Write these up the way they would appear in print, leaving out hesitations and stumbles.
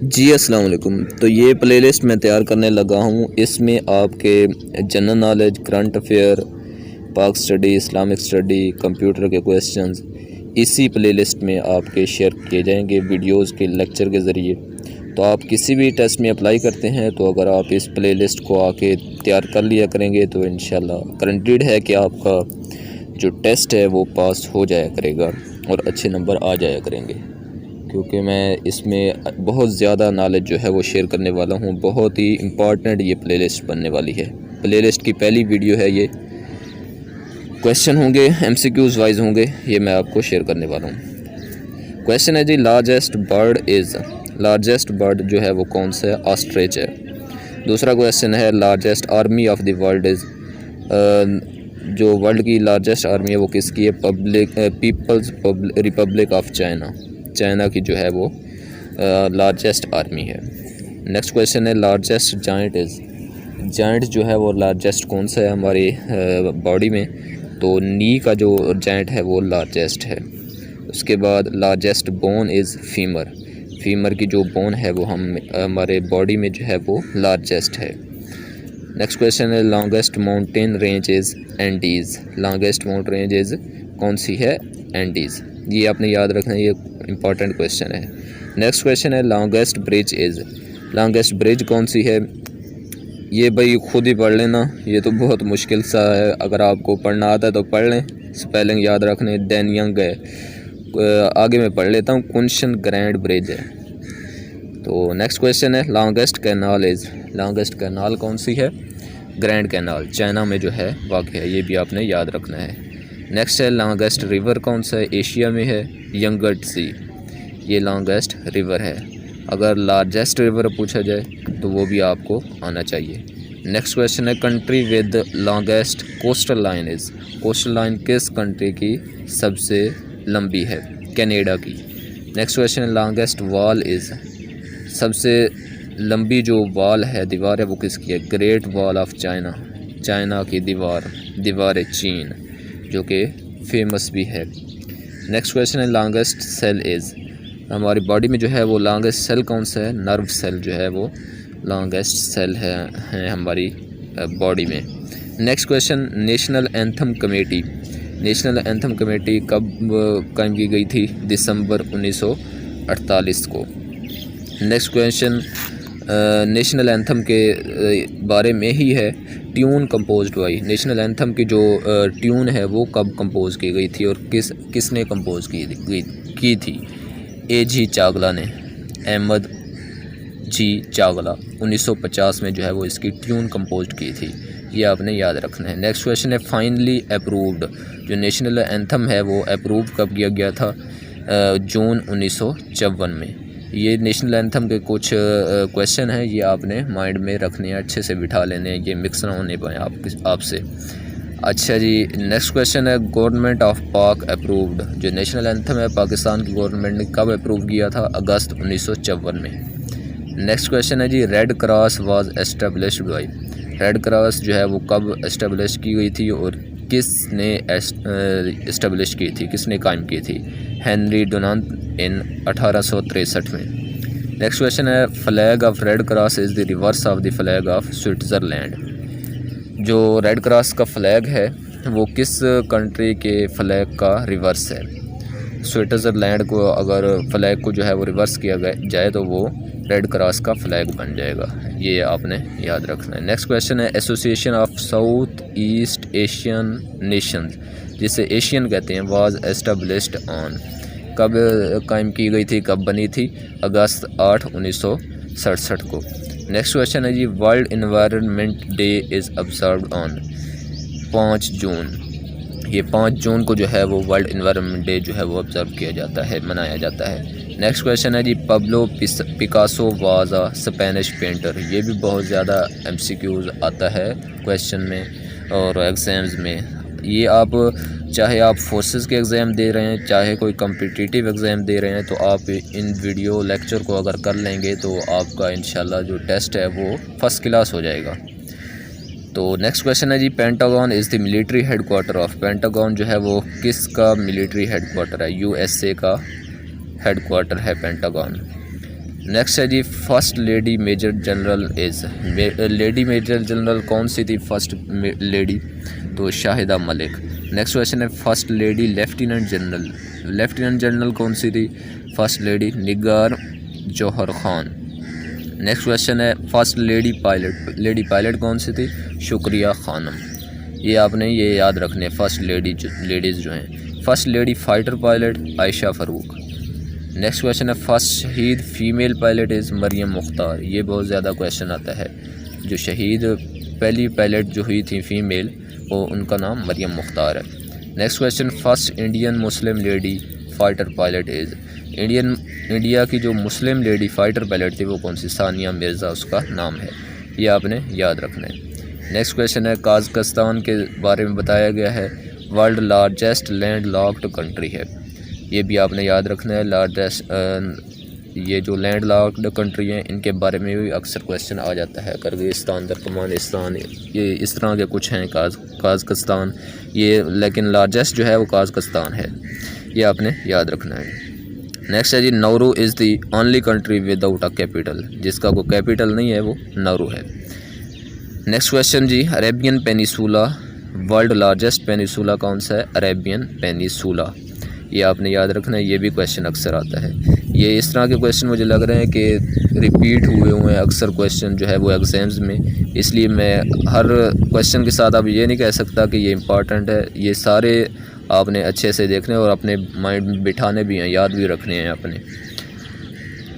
جی السلام علیکم۔ تو یہ پلے لسٹ میں تیار کرنے لگا ہوں، اس میں آپ کے جنرل نالج، کرنٹ افیئر، پاک سٹڈی، اسلامک سٹڈی، کمپیوٹر کے کویسچنز اسی پلے لسٹ میں آپ کے شیئر کیے جائیں گے ویڈیوز کے لیکچر کے ذریعے۔ تو آپ کسی بھی ٹیسٹ میں اپلائی کرتے ہیں تو اگر آپ اس پلے لسٹ کو آ کے تیار کر لیا کریں گے تو انشاءاللہ گارنٹیڈ ہے کہ آپ کا جو ٹیسٹ ہے وہ پاس ہو جایا کرے گا اور اچھے نمبر آ جایا کریں گے، کیونکہ میں اس میں بہت زیادہ نالج جو ہے وہ شیئر کرنے والا ہوں۔ بہت ہی امپورٹنٹ یہ پلے لسٹ بننے والی ہے۔ پلے لسٹ کی پہلی ویڈیو ہے، یہ کویسچن ہوں گے، ایم سی کیوز وائز ہوں گے، یہ میں آپ کو شیئر کرنے والا ہوں۔ کویسچن ہے جی، لارجسٹ برڈ جو ہے وہ کون سا ہے؟ آسٹریچ ہے۔ دوسرا کویسچن ہے، largest army of the world is, جو ورلڈ کی لارجسٹ آرمی ہے وہ کس کی ہے؟ People's Republic of China, China کی جو ہے وہ لارجسٹ آرمی ہے۔ نیکسٹ کویسچن ہے، لارجسٹ جائنٹ از، جائنٹ جو ہے وہ لارجسٹ کون سا ہے ہماری باڈی میں؟ تو نی کا جو جائنٹ ہے وہ لارجسٹ ہے۔ اس کے بعد لارجسٹ بون از فیمر، فیمر کی جو بون ہے وہ ہمارے باڈی میں جو ہے وہ لارجسٹ ہے۔ نیکسٹ کویسچن ہے، longest mountain range is Andes, longest mountain range is کون سی ہے؟ اینڈیز۔ یہ آپ نے یاد رکھنا ہے، یہ امپورٹنٹ کویسچن ہے۔ نیکسٹ کویسچن ہے، لانگیسٹ برج از، لانگیسٹ برج کون سی ہے؟ یہ بھائی خود ہی پڑھ لینا، یہ تو بہت مشکل سا ہے، اگر آپ کو پڑھنا آتا ہے تو پڑھ لیں، سپیلنگ یاد رکھنے، ڈین ینگ ہے۔ آگے میں پڑھ لیتا ہوں، کنشن گرینڈ برج ہے۔ تو نیکسٹ کویسچن ہے، لانگیسٹ کینال از، لانگیسٹ کینال کون سی ہے؟ گرینڈ کینال، چائنا میں جو ہے واقع ہے، یہ بھی آپ نے یاد رکھنا ہے۔ نیکسٹ ہے، لانگیسٹ ریور کون سا ہے؟ ایشیا میں ہے، ینگٹ سی، یہ لانگیسٹ ریور ہے۔ اگر لارجسٹ ریور پوچھا جائے تو وہ بھی آپ کو آنا چاہیے۔ نیکسٹ کویسچن ہے، country with longest coastal line is, coastal line کس کنٹری کی سب سے لمبی ہے؟ کینیڈا کی۔ نیکسٹ کویسچن ہے، لانگیسٹ وال از، سب سے لمبی جو وال ہے، دیوار ہے، وہ کس کی ہے؟ گریٹ وال آف چائنا، چائنا کی دیوار چین، جو کہ فیمس بھی ہے۔ نیکسٹ کویسچن ہے، لانگیسٹ سیل از، ہماری باڈی میں جو ہے وہ لانگیسٹ سیل کون سا ہے؟ نرو سیل جو ہے وہ لانگیسٹ سیل ہے ہماری باڈی میں۔ Next question, national anthem committee, national anthem committee کب قائم کی گئی تھی؟ دسمبر 1948 کو۔ نیکسٹ کویسچن، نیشنل اینتھم کے بارے میں ہی ہے، tune composed by, national anthem کی جو ٹیون ہے وہ کب کمپوز کی گئی تھی اور کس نے کمپوز کی تھی؟ اے جی چاگلا نے، احمد جی چاگلا، 1950 میں جو ہے وہ اس کی ٹیون کمپوزڈ کی تھی، یہ آپ نے یاد رکھنا ہے۔ نیکسٹ کویسچن ہے، فائنلی اپرووڈ، جو نیشنل اینتھم ہے وہ اپروو کب کیا گیا تھا؟ جون 1954 میں۔ یہ نیشنل اینتھم کے کچھ کویسچن ہیں، یہ آپ نے مائنڈ میں رکھنے ہیں، اچھے سے بٹھا لینے ہیں، یہ مکس نہ ہونے پائیں آپ سے۔ اچھا جی، نیکسٹ کویسچن ہے، گورنمنٹ آف پاک اپرووڈ، جو نیشنل اینتھم ہے پاکستان کی گورنمنٹ نے کب اپروو کیا تھا؟ اگست 1954 میں۔ نیکسٹ کویسچن ہے جی، Red Cross was established by, Red Cross جو ہے وہ کب اسٹیبلش کی گئی تھی اور کس نے اسٹیبلش کی تھی، کس نے قائم کی تھی؟ ہنری ڈونانٹ ان 1863 میں۔ نیکسٹ کویسچن ہے، flag of Red Cross is the reverse of the flag of Switzerland, جو ریڈ کراس کا فلیگ ہے وہ کس کنٹری کے فلیگ کا ریورس ہے؟ سوئٹزرلینڈ کو اگر فلیگ کو جو ہے وہ ریورس کیا جائے تو وہ ریڈ کراس کا فلیگ بن جائے گا، یہ آپ نے یاد رکھنا ہے۔ نیکسٹ کویسچن ہے، association of south East Asian nations, جسے ایشین کہتے ہیں، واز اسٹیبلشڈ آن، کب قائم کی گئی تھی، کب بنی تھی؟ اگست 8، 1967 کو۔ نیکسٹ کویسچن ہے جی، World Environment Day is observed on, 5 June, یہ 5 جون کو جو ہے وہ ورلڈ انوائرنمنٹ ڈے جو ہے وہ آبزرو کیا جاتا ہے، منایا جاتا ہے۔ نیکسٹ کویسچن ہے جی، Pablo Picasso was a Spanish painter, یہ بھی بہت زیادہ ایم سی کیوز آتا ہے کویسچن میں اور ایگزامز میں۔ یہ آپ چاہے آپ فورسز کے ایگزام دے رہے ہیں، چاہے کوئی کمپٹیٹیو ایگزام دے رہے ہیں، تو آپ ان ویڈیو لیکچر کو اگر کر لیں گے تو آپ کا انشاءاللہ جو ٹیسٹ ہے وہ فرسٹ کلاس ہو جائے گا۔ تو نیکسٹ کویسچن ہے جی، Pentagon is the military headquarter of, Pentagon جو ہے وہ کس کا ملٹری ہیڈ کوارٹر ہے؟ USA کا ہیڈ کوارٹر ہے پینٹاگون۔ نیکسٹ ہے جی first lady major general is, lady major general کون سی تھی فرسٹ لیڈی؟ تو شاہدہ ملک۔ نیکسٹ کویشچن ہے first lady lieutenant general, lieutenant general کون سی تھی first lady? Nigar Johar Khan. Next question ہے first lady pilot, lady pilot کون سی تھی؟ شکریہ خانم۔ یہ آپ نے یہ یاد رکھنے فرسٹ لیڈیز جو ہیں۔ فرسٹ لیڈی فائٹر پائلٹ عائشہ فاروق۔ نیکسٹ کویشچن ہے فرسٹ شہید فیمیل پائلٹ از مریم مختار، یہ بہت زیادہ کویشچن آتا ہے۔ جو شہید پہلی پائلٹ جو ہوئی تھی فیمیل، وہ ان کا نام مریم مختار ہے۔ Next question first Indian Muslim lady fighter pilot is, India کی جو مسلم لیڈی فائٹر پائلٹ تھی وہ کون سی؟ ثانیہ مرزا اس کا نام ہے، یہ آپ نے یاد رکھنا ہے۔ نیکسٹ کویشچن ہے قازقستان کے بارے میں بتایا گیا ہے، world largest landlocked country ہے، یہ بھی آپ نے یاد رکھنا ہے۔ لارجسٹ یہ جو لینڈ لاکڈ کنٹری ہیں ان کے بارے میں بھی اکثر کویشچن آ جاتا ہے، کرغزستان، ترکمانستان، یہ اس طرح کے کچھ ہیں، قازقستان یہ، لیکن لارجسٹ جو ہے وہ قازقستان ہے، یہ آپ نے یاد رکھنا ہے۔ نیکسٹ ہے جی Nauru is the only country without a capital, جس کا کوئی کیپٹل نہیں ہے وہ نورو ہے۔ نیکسٹ کویشچن جی Arabian peninsula, world largest peninsula کون سا ہے؟ عربین پینیسولا، یہ آپ نے یاد رکھنا ہے، یہ بھی کویشچن اکثر آتا ہے۔ یہ اس طرح کے کویشچن مجھے لگ رہے ہیں کہ ریپیٹ ہوئے ہیں اکثر کویشچن جو ہے وہ ایگزامز میں، اس لیے میں ہر کویشچن کے ساتھ اب یہ نہیں کہہ سکتا کہ یہ امپارٹنٹ ہے، یہ سارے آپ نے اچھے سے دیکھنے اور اپنے مائنڈ میں بٹھانے بھی ہیں، یاد بھی رکھنے ہیں اپنے،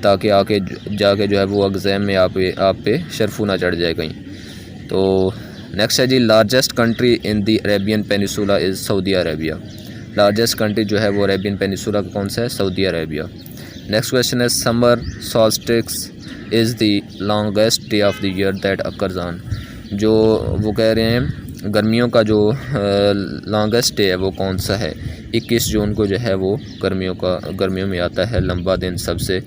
تاکہ آگے جا کے جو ہے وہ ایگزام میں آپ پہ شرفو نہ چڑھ جائے کہیں۔ تو نیکسٹ ہے جی largest country in the Arabian peninsula is Saudi Arabia, largest country جو ہے وہ عربین پینیسولا کا کون سا ہے؟ سعودی عربیہ۔ نیکسٹ کویشچن ہے summer solstice is the longest day of the year that occurs on, جو وہ کہہ رہے ہیں گرمیوں کا جو لانگیسٹ ڈے ہے وہ کون سا ہے؟ 21 جون کو جو ہے وہ گرمیوں میں آتا ہے، لمبا دن سب سے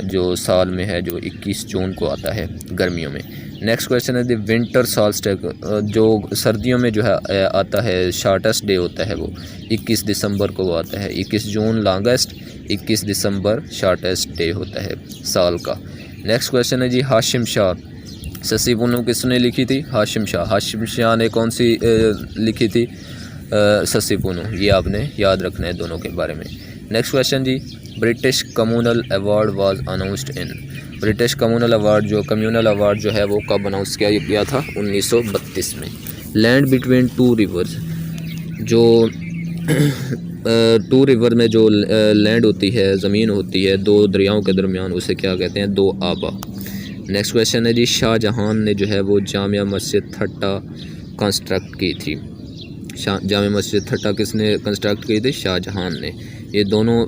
جو سال میں ہے جو 21 جون کو آتا ہے گرمیوں میں۔ نیکسٹ کویشچن ہے دی ونٹر سولسٹک، جو سردیوں میں جو ہے آتا ہے شارٹیسٹ ڈے ہوتا ہے وہ 21 دسمبر کو وہ آتا ہے، 21 جون لانگیسٹ، 21 دسمبر شارٹیسٹ ڈے ہوتا ہے سال کا۔ نیکسٹ کویشچن ہے جی ہاشم شاہ، سسی پونو کس نے لکھی تھی؟ ہاشم شاہ نے کون سی لکھی تھی؟ سسی پونو، یہ آپ نے یاد رکھنا ہے دونوں کے بارے میں۔ نیکسٹ کویشچن جی British communal award was announced in, British communal award جو ہے وہ کب اناؤنس کیا گیا تھا؟ 1932 میں۔ لینڈ بٹوین ٹو ریورز، جو ٹو ریور میں جو لینڈ ہوتی ہے، زمین ہوتی ہے دو دریاؤں کے درمیان، اسے کیا کہتے ہیں؟ دو آبا۔ نیکسٹ کویشچن ہے جی شاہ جہان نے جو ہے وہ جامع مسجد تھٹا کنسٹرکٹ کی تھی، جامع مسجد تھٹا کس نے کنسٹرکٹ کی تھی؟ شاہ جہان نے۔ یہ دونوں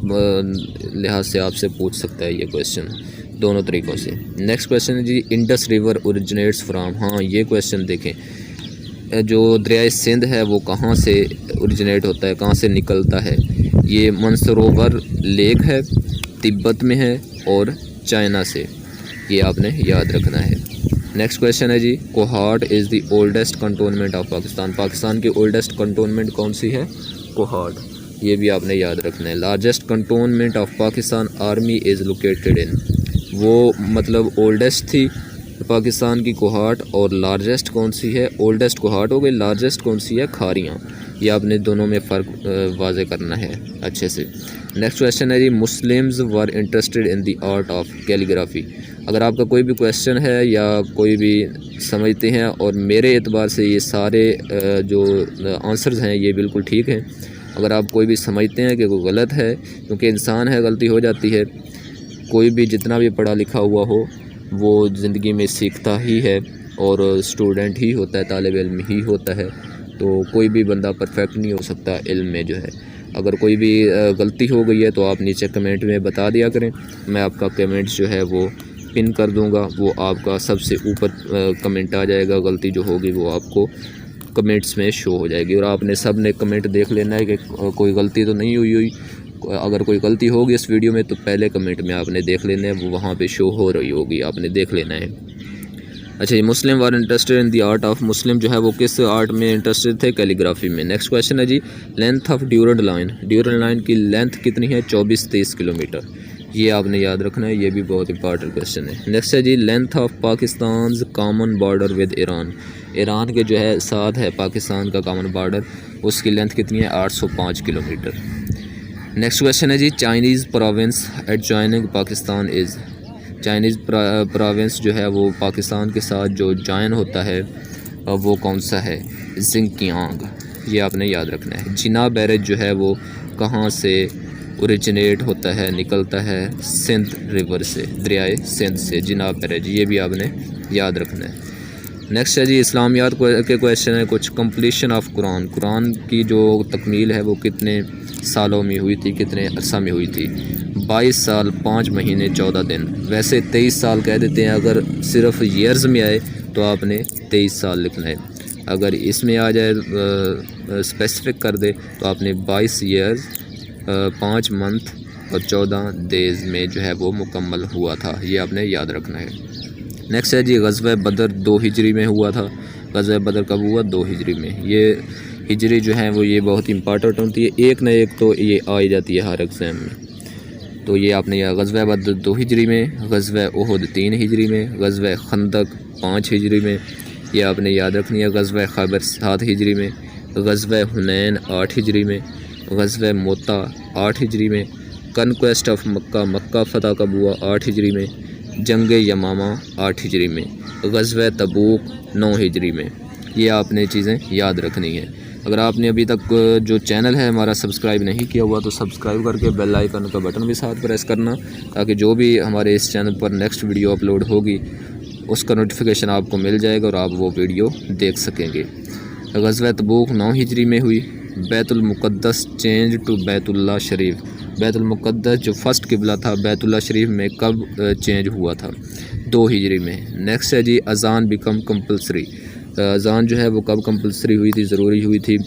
لحاظ سے آپ سے پوچھ سکتا ہے یہ کویشچن دونوں طریقوں سے۔ نیکسٹ کویشچن ہے جی انڈس ریور اوریجنیٹس فرام، ہاں یہ کویشچن دیکھیں، جو دریائے سندھ ہے وہ کہاں سے اوریجنیٹ ہوتا ہے، کہاں سے نکلتا ہے؟ یہ منسروور لیک ہے، تبت میں ہے اور چائنا سے، یہ آپ نے یاد رکھنا ہے۔ نیکسٹ کویشچن ہے جی Kohat is the oldest cantonment of Pakistan, Pakistan کی اولڈسٹ کنٹونمنٹ کون سی ہے؟ کوہاٹ، یہ بھی آپ نے یاد رکھنا ہے۔ Largest cantonment of Pakistan army is located in, وہ مطلب اولڈسٹ تھی پاکستان کی کوہاٹ، اور لارجسٹ کون سی ہے؟ اولڈسٹ کوہاٹ ہو گئی، لارجسٹ کون سی ہے؟ کھاریاں، یہ آپ نے دونوں میں فرق واضح کرنا ہے اچھے سے۔ نیکسٹ کویشچن ہے جی Muslims were interested in the art of calligraphy, اگر آپ کا کوئی بھی کویشچن ہے یا کوئی بھی سمجھتے ہیں، اور میرے اعتبار سے یہ سارے جو آنسرز ہیں یہ بالکل ٹھیک ہیں، اگر آپ کوئی بھی سمجھتے ہیں کہ کوئی غلط ہے، کیونکہ انسان ہے غلطی ہو جاتی ہے، کوئی بھی جتنا بھی پڑھا لکھا ہوا ہو وہ زندگی میں سیکھتا ہی ہے، اور اسٹوڈنٹ ہی ہوتا ہے، طالب علم ہی ہوتا ہے، تو کوئی بھی بندہ پرفیکٹ نہیں ہو سکتا علم میں جو ہے۔ اگر کوئی بھی غلطی ہو گئی ہے تو آپ نیچے کمنٹ میں بتا دیا کریں، میں آپ کا کمنٹ جو ہے وہ پن کر دوں گا، وہ آپ کا سب سے اوپر کمنٹ آ جائے گا، غلطی جو ہوگی وہ آپ کو کمنٹس میں شو ہو جائے گی، اور آپ نے سب نے کمنٹ دیکھ لینا ہے کہ کوئی غلطی تو نہیں ہوئی، اگر کوئی غلطی ہوگی اس ویڈیو میں تو پہلے کمنٹ میں آپ نے دیکھ لینا ہے، وہ وہاں پہ شو ہو رہی ہوگی، آپ نے دیکھ لینا ہے۔ اچھا جی Muslim were interested in the art of, مسلم جو ہے وہ کس آرٹ میں انٹرسٹڈ تھے؟ کیلیگرافی میں۔ نیکسٹ کویشچن ہے جی length of Durand line, Durand line کی لینتھ کتنی ہے؟ 24-23 کلومیٹر۔ یہ آپ نے یاد رکھنا ہے، یہ بھی بہت امپارٹنٹ کویشچن ہے۔ نیکسٹ ہے جی length of Pakistan's common border with Iran, Iran کے جو ہے ساتھ ہے پاکستان کا کامن بارڈر، اس کی لینتھ کتنی ہے 805 کلومیٹر۔ نیکسٹ کویشچن ہے جی چائنیز پروونس ایڈجوائننگ پاکستان از، چائنیز پروونس جو ہے وہ پاکستان کے ساتھ جو جوائن ہوتا ہے وہ کون سا ہے؟ زنکیانگ، یہ آپ نے یاد رکھنا ہے۔ جنا بیرج جو ہے وہ کہاں سے اوریجنیٹ ہوتا ہے، نکلتا ہے سندھ ریور سے، دریائے سندھ سے جنا بیرج، یہ بھی آپ نے یاد رکھنا ہے۔ نیکسٹ ہے جی اسلامیات کے کویشچن ہے کچھ۔ کمپلیشن آف قرآن، قرآن کی جو تکمیل ہے وہ کتنے سالوں میں ہوئی تھی، کتنے عرصہ میں ہوئی تھی؟ 22 سال 5 مہینے 14 دن، ویسے 23 سال کہہ دیتے ہیں، اگر صرف ایئرز میں آئے تو آپ نے 23 سال لکھنا ہے، اگر اس میں آ جائے اسپیسیفک کر دے تو آپ نے 22 ایئرز 5 منتھ اور 14 ڈیز میں جو ہے وہ مکمل ہوا تھا، یہ آپ نے یاد رکھنا ہے۔ نیکسٹ ہے جی غزوہ بدر 2 ہجری میں ہوا تھا، غزوہ بدر کب ہوا؟ 2 ہجری میں۔ یہ ہجری جو ہے وہ یہ بہت امپارٹنٹ ہوتی ہے، ایک نہ ایک تو یہ آ جاتی ہے ہر ایگزام میں، تو یہ آپ نے غزوہ بدر 2 ہجری میں، غزوہ احد 3 ہجری میں، غزوہ خندق 5 ہجری میں، یہ آپ نے یاد رکھنی ہے۔ غزوہ خیبر 7 ہجری میں، غزوہ حنین 8 ہجری میں، غزوہ موتا 8 ہجری میں، کنکویسٹ آف مکہ، مکہ فتح کب ہوا؟ 8 ہجری میں، جنگ یمامہ 8 ہجری میں، غزوہ تبوک 9 ہجری میں، یہ آپ نے چیزیں یاد رکھنی ہیں۔ اگر آپ نے ابھی تک جو چینل ہے ہمارا سبسکرائب نہیں کیا ہوا تو سبسکرائب کر کے بیل آئیکن کا بٹن بھی ساتھ پریس کرنا، تاکہ جو بھی ہمارے اس چینل پر نیکسٹ ویڈیو اپلوڈ ہوگی اس کا نوٹیفیکیشن آپ کو مل جائے گا اور آپ وہ ویڈیو دیکھ سکیں گے۔ غزوہ تبوک 9 ہجری میں ہوئی۔ بیت المقدس چینج ٹو بیت اللہ شریف، بیت المقدس جو فرسٹ قبلہ تھا بیت اللہ شریف میں کب چینج ہوا تھا؟ 2 ہجری میں۔ نیکسٹ ہے جی اذان بیکم کمپلسری، اذان جو ہے وہ کب کمپلسری ہوئی تھی، ضروری ہوئی تھی،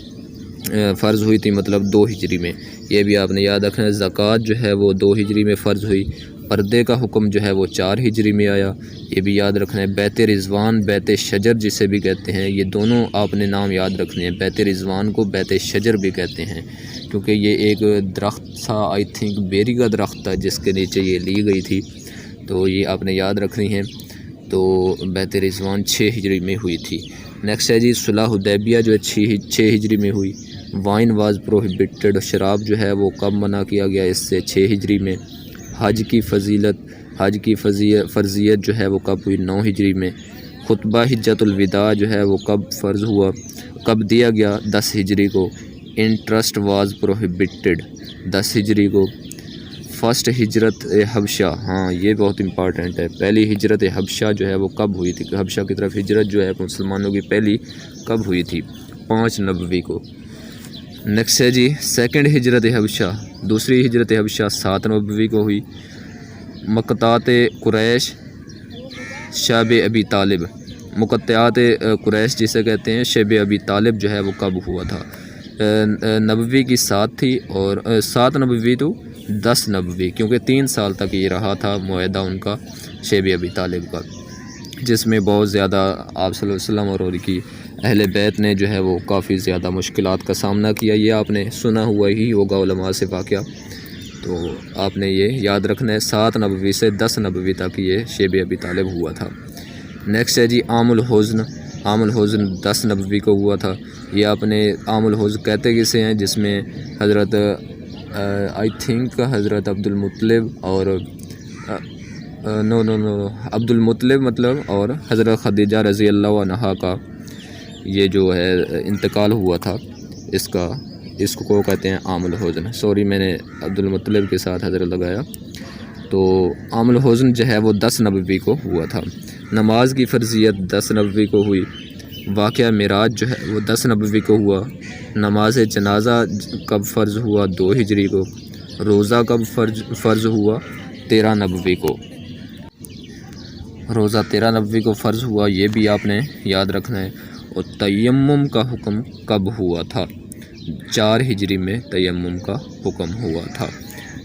فرض ہوئی تھی، مطلب 2 ہجری میں، یہ بھی آپ نے یاد رکھنا ہے۔ زکوٰۃ جو ہے وہ 2 ہجری میں فرض ہوئی، پردے کا حکم جو ہے وہ 4 ہجری میں آیا، یہ بھی یاد رکھنا ہے۔ بیت رضوان بیت شجر جسے بھی کہتے ہیں، یہ دونوں آپ نے نام یاد رکھنے ہیں، بیت رضوان کو بیت شجر بھی کہتے ہیں، کیونکہ یہ ایک درخت تھا، آئی تھنک بیری کا درخت تھا جس کے نیچے یہ لی گئی تھی، تو یہ آپ نے یاد رکھنی ہے۔ تو بیت رضوان 6 ہجری میں ہوئی تھی۔ نیکسٹ ہے جی صلح حدیبیہ جو ہے 6 ہجری میں ہوئی۔ وائن واز پروہیبٹڈ، شراب جو ہے وہ کب منع کیا گیا؟ اس سے 6 ہجری میں۔ حج کی فضیلت، حج کی فرضیت جو ہے وہ کب ہوئی؟ 9 ہجری میں۔ خطبہ حجۃ الوداع جو ہے وہ کب فرض ہوا، کب دیا گیا؟ 10 ہجری کو۔ انٹرسٹ واز پروہیبٹڈ 10 ہجری کو۔ فرسٹ ہجرت حبشہ، ہاں یہ بہت امپارٹنٹ ہے، پہلی ہجرت حبشہ جو ہے وہ کب ہوئی تھی؟ حبشہ کی طرف ہجرت جو ہے مسلمانوں کی پہلی کب ہوئی تھی؟ 5 نبوی کو۔ نیکسٹ ہے جی سیکنڈ ہجرت حبشہ، دوسری ہجرت حبشہ 7 نبوی کو ہوئی۔ مقطعات قریش شیب ابی طالب، مقطعات قریش جسے کہتے ہیں، شیب ابی طالب جو ہے وہ کب ہوا تھا؟ نبوی کی 7 تھی، اور 7 نبوی تو 10 نبوی، کیونکہ 3 سال تک یہ رہا تھا معاہدہ ان کا شیب ابی طالب کا، جس میں بہت زیادہ آپ صلی اللہ علیہ وسلم اور ان کی اہل بیت نے جو ہے وہ کافی زیادہ مشکلات کا سامنا کیا، یہ آپ نے سنا ہوا ہی ہوگا علماء سے واقعہ، تو آپ نے یہ یاد رکھنا ہے 7 نبوی سے 10 نبوی تک یہ شیب ابی طالب ہوا تھا۔ نیکسٹ ہے جی عام الحزن، عام الحزن 10 نبوی کو ہوا تھا، یہ آپ نے عام الحزن کہتے کسے ہیں؟ جس میں حضرت آئی تھنک حضرت عبد المطلب اور عبد المطلب مطلب اور حضرت خدیجہ رضی اللہ عنہا کا یہ جو ہے انتقال ہوا تھا، اس کو کہتے ہیں عام الحزن، سوری میں نے عبد المطلب کے ساتھ حضرت لگایا، تو عام الحزن جو ہے وہ 10 نبوی کو ہوا تھا۔ نماز کی فرضیت 10 نبوی کو ہوئی۔ واقعہ معراج جو ہے وہ 10 نبوی کو ہوا۔ نماز جنازہ کب فرض ہوا؟ 2 ہجری کو۔ روزہ کب فرض ہوا؟ 13 نبوی کو۔ روزہ 13 نبوی کو فرض ہوا، یہ بھی آپ نے یاد رکھنا ہے۔ اور تیمم کا حکم کب ہوا تھا؟ 4 ہجری میں تیمم کا حکم ہوا تھا۔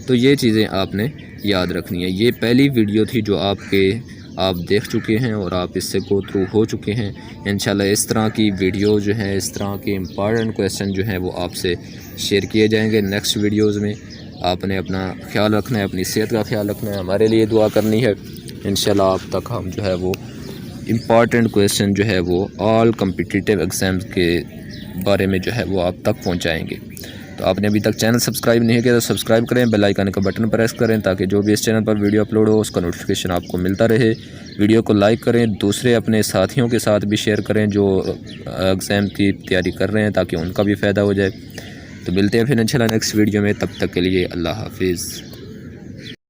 تو یہ چیزیں آپ نے یاد رکھنی ہے۔ یہ پہلی ویڈیو تھی جو آپ دیکھ چکے ہیں اور آپ اس سے گو تھرو ہو چکے ہیں۔ انشاءاللہ اس طرح کی ویڈیو جو ہیں، اس طرح کے امپارٹنٹ کویسچن جو ہیں وہ آپ سے شیئر کیے جائیں گے نیکسٹ ویڈیوز میں۔ آپ نے اپنا خیال رکھنا ہے، اپنی صحت کا خیال رکھنا ہے، ہمارے لیے دعا کرنی ہے۔ انشاءاللہ آپ تک ہم جو ہے وہ امپارٹنٹ کویسچن جو ہے وہ آل کمپٹیٹیو ایگزامز کے بارے میں جو ہے وہ آپ تک پہنچائیں گے۔ تو آپ نے ابھی تک چینل سبسکرائب نہیں کیا تو سبسکرائب کریں، بیل آئیکن کا بٹن پریس کریں تاکہ جو بھی اس چینل پر ویڈیو اپلوڈ ہو اس کا نوٹیفیکیشن آپ کو ملتا رہے۔ ویڈیو کو لائک کریں، دوسرے اپنے ساتھیوں کے ساتھ بھی شیئر کریں جو ایگزام کی تیاری کر رہے ہیں تاکہ ان کا بھی فائدہ ہو جائے۔ تو ملتے ہیں پھر انشاءاللہ نیکسٹ ویڈیو میں، تب تک کے لیے اللہ حافظ۔